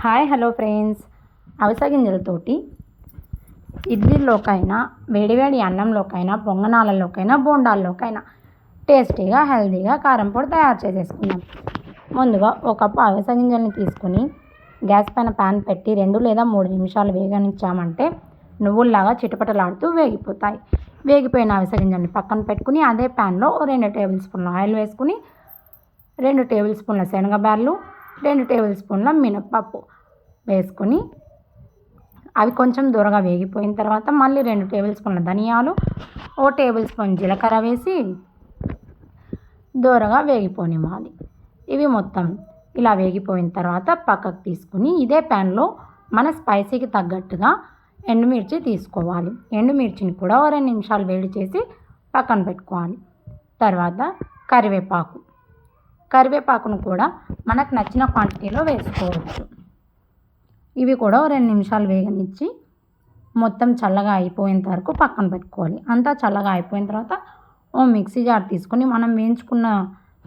Hi hello friends, అవిసె గింజలతోటి ఇడ్లీలోకైనా వేడివేడి అన్నంలోకైనా పొంగనాలలోకైనా బోండాల్లోకైనా టేస్టీగా హెల్తీగా కారం పొడి తయారు చేసేసుకుందాం. ముందుగా ఒక కప్పు అవిసె గింజల్ని తీసుకుని గ్యాస్ పైన ప్యాన్ పెట్టి 2 లేదా 3 నిమిషాలు వేగనిచ్చామంటే నువ్వుల్లాగా చిటపటలాడుతూ వేగిపోతాయి. వేగిపోయిన అవిసె గింజల్ని పక్కన పెట్టుకుని అదే ప్యాన్లో 2 టేబుల్ స్పూన్ల ఆయిల్ వేసుకుని 2 టేబుల్ స్పూన్ల శనగబ్యాళ్ళు 2 టేబుల్ స్పూన్ల మినప్పప్పు వేసుకొని అవి కొంచెం దూరగా వేగిపోయిన తర్వాత మళ్ళీ 2 టేబుల్ స్పూన్ల ధనియాలు 1 టేబుల్ స్పూన్ జీలకర్ర వేసి దూరగా వేగిపోనివ్వాలి. ఇవి మొత్తం ఇలా వేగిపోయిన తర్వాత పక్కకు తీసుకుని ఇదే ప్యాన్లో మన స్పైసీకి తగ్గట్టుగా ఎండుమిర్చి తీసుకోవాలి. ఎండుమిర్చిని కూడా 2 నిమిషాలు వేడి చేసి పక్కన పెట్టుకోవాలి. తర్వాత కరివేపాకును కూడా మనకు నచ్చిన క్వాంటిటీలో వేసుకోవచ్చు. ఇవి కూడా 2 నిమిషాలు వేగనిచ్చి మొత్తం చల్లగా అయిపోయేంత వరకు పక్కన పెట్టుకోవాలి. అంతా చల్లగా అయిపోయిన తర్వాత ఓ మిక్సీ జార్ తీసుకొని మనం వేయించుకున్నవన్నీ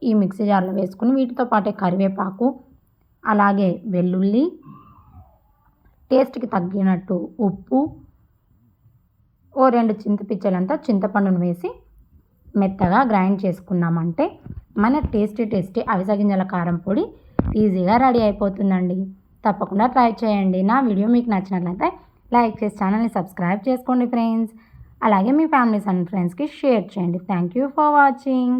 ఈ మిక్సీ జార్లో వేసుకుని వీటితో పాటే కరివేపాకు అలాగే వెల్లుల్లి టేస్ట్కి తగ్గినట్టు ఉప్పు ఓ 2 చింతపిచ్చలంతా చింతపండును వేసి మెత్తగా గ్రైండ్ చేసుకున్నామంటే మన టేస్టీ అవిసె గింజల కారం పొడి ఈజీగా రెడీ అయిపోతుందండి. తప్పకుండా ట్రై చేయండి. నా వీడియో మీకు నచ్చినట్లయితే లైక్ చేసి ఛానల్ని సబ్స్క్రైబ్ చేసుకోండి ఫ్రెండ్స్. అలాగే మీ ఫ్యామిలీస్ అండ్ ఫ్రెండ్స్కి షేర్ చేయండి. Thank you for watching.